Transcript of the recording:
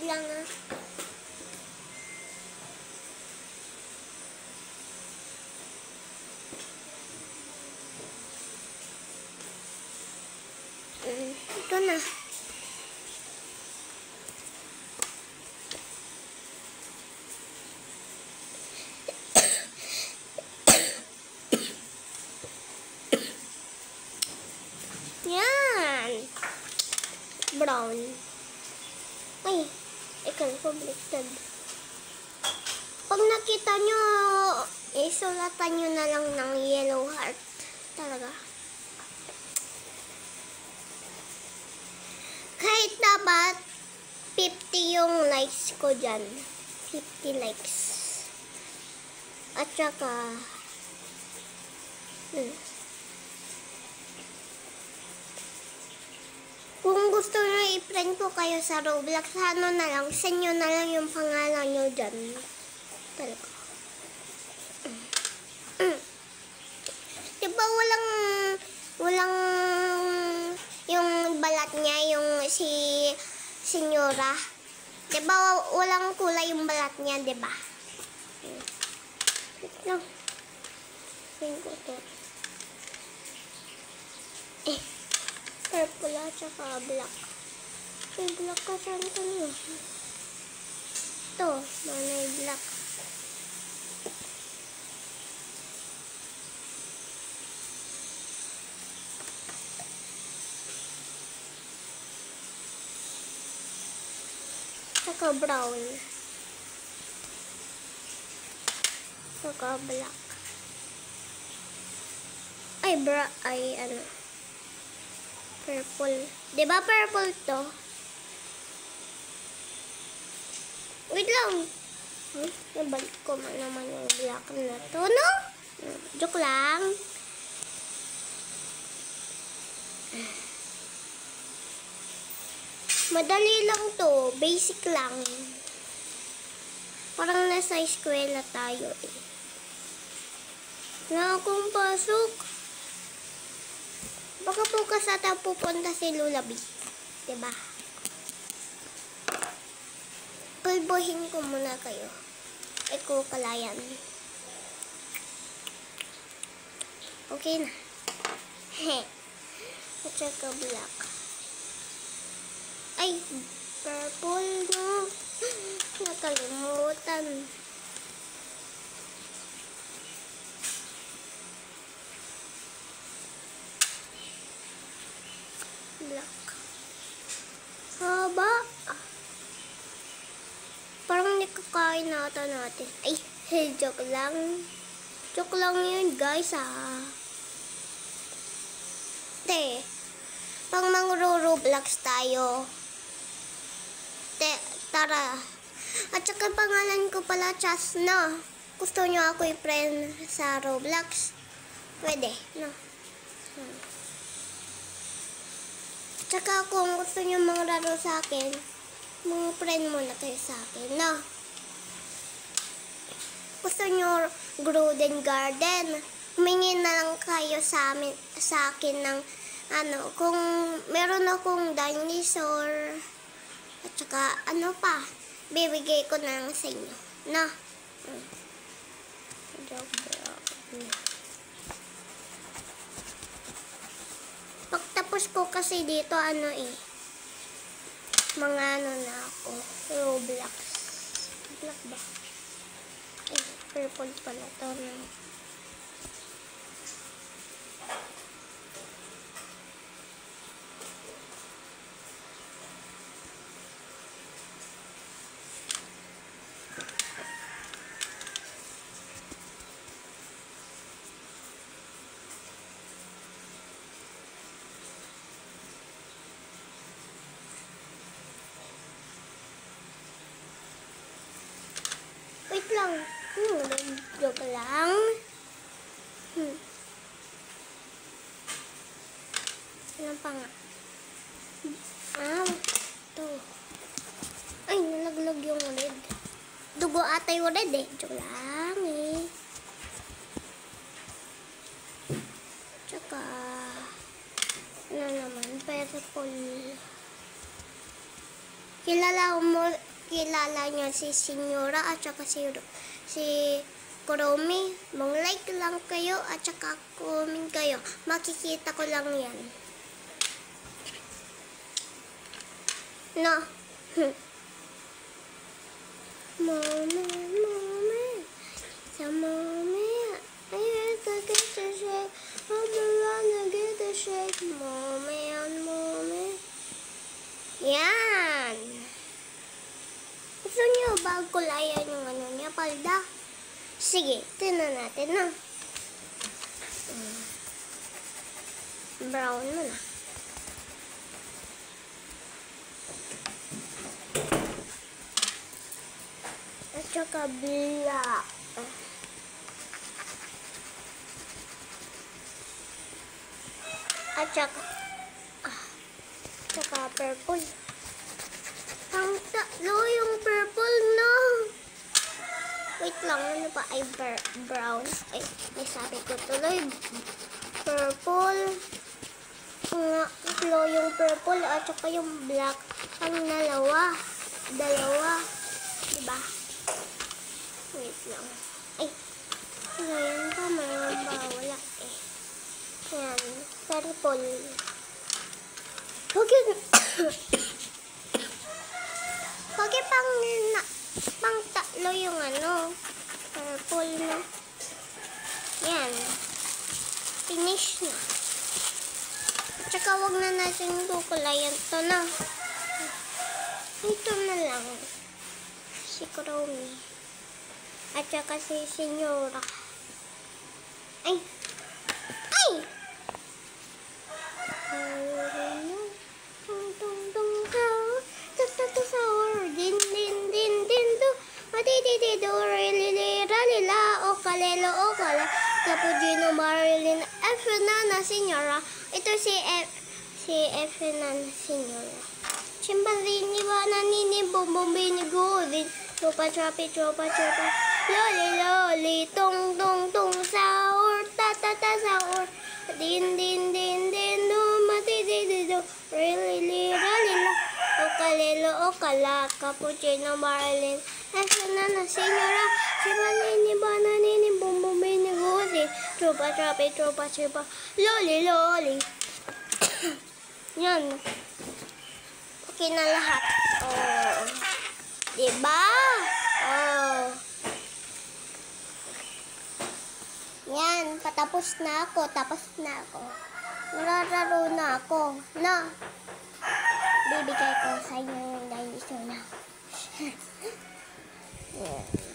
lang ah. Ito na. Yan. Brown. Ay, ikan ko baliktad. Pag nakita nyo, isulatan nyo na lang ng yellow heart. Talaga. Kahit dapat 50 yung likes ko dyan. 50 likes. At saka kung gusto nyo i-friend ko kayo sa Roblox, ano na lang, send nyo na lang yung pangalan nyo dyan. Talaga. Diba walang yung balat niya, yung si Senyora. Diba walang kulay yung balat niya, diba? Lang. Tingin ko to. Purple at saka black. Black ka saan ka nyo? Ito, manay black. Saka brown. Saka black. Ay, ano. Purple. Diba purple to? Wait lang. Nabalik ko naman yung black na to, no? Joke lang. Madali lang to. Basic lang. Parang nasa eskwela tayo eh. Wala akong pasok. Baka bukas ata pupunta si Lulabi. Diba? Pulbuhin ko muna kayo. Eko kalayan. Okay na. At saka black. Ay, purple no. Nakalimutan. Black. Haba. Parang nakakain na ata natin. Ay, joke lang. Joke lang yun, guys, ah. Pang mangro-Roblox tayo. Tara. At saka pangalan ko pala, Chas, no? Gusto nyo ako i-friend sa Roblox? Pwede, no? Tsaka kung gusto nyo manglaro sa akin, mga friend muna kayo sa akin, no? Gusto nyo Golden Garden, humingi na lang kayo sa akin ng ano, kung meron akong dinosaur, at saka ano pa, bibigay ko na lang sa inyo, no? Pagtapos ko kasi dito, ano eh, mga ano na ako, Roblox. Black ba? Eh, purple pala to. Wait lang. Joke lang. Ano pa nga? Ito. Ay, nalaglag yung red. Dugo ata yung red eh. Joke lang eh. Tsaka, ano naman, purple. Kilala mo kilala nyo si Senyora at saka si Kuromi, mag-like lang kayo at saka comment kayo. Makikita ko lang yan. No. Mommy. Sa mommy. I had to get a shake. I'm gonna get a shake. Mommy. Yan. Gusto niyo ba kulayan yung ano niya, palda? Sige, tinan natin na. Brown mo na. At saka black. At saka purple. Ang tatlo yung purple, no? Wait lang, ano ba ay brown? Ay, nasabi ko tuloy. Purple. Tatlo yung purple at saka yung black. Ang dalawa. Diba? Wait lang. Ay, ngayon pa, mayroon ba? Wala eh. Yan, purple. Pagi pang tatlo yung ano, purple na. Yan. Finish na. Tsaka wag na natin kukulayan to na. Ito na lang. Si Kuromi. At saka si Senyora. Ay! Cappuccino, Marilyn, Efenana, Senyora. Ito si Efenana, Senyora. Chimbalini, bananini, bumbumini, godin. Chupa, chapi, chupa. Loli, tong, sahur, ta, sahur. Din, do, mati, really, ralila. Okala, Cappuccino, Marilyn, Efenana, Senyora. Chimbalini, bananini, bumbumini, godin. Chupa, chapi, chupa. Loli. Yan. Okay na lahat. Oh. Diba? Oh. Yan. Tapos na ako. Narararo na ako. Na. Bibigay ko sa inyo yung dinosaur na. Yan.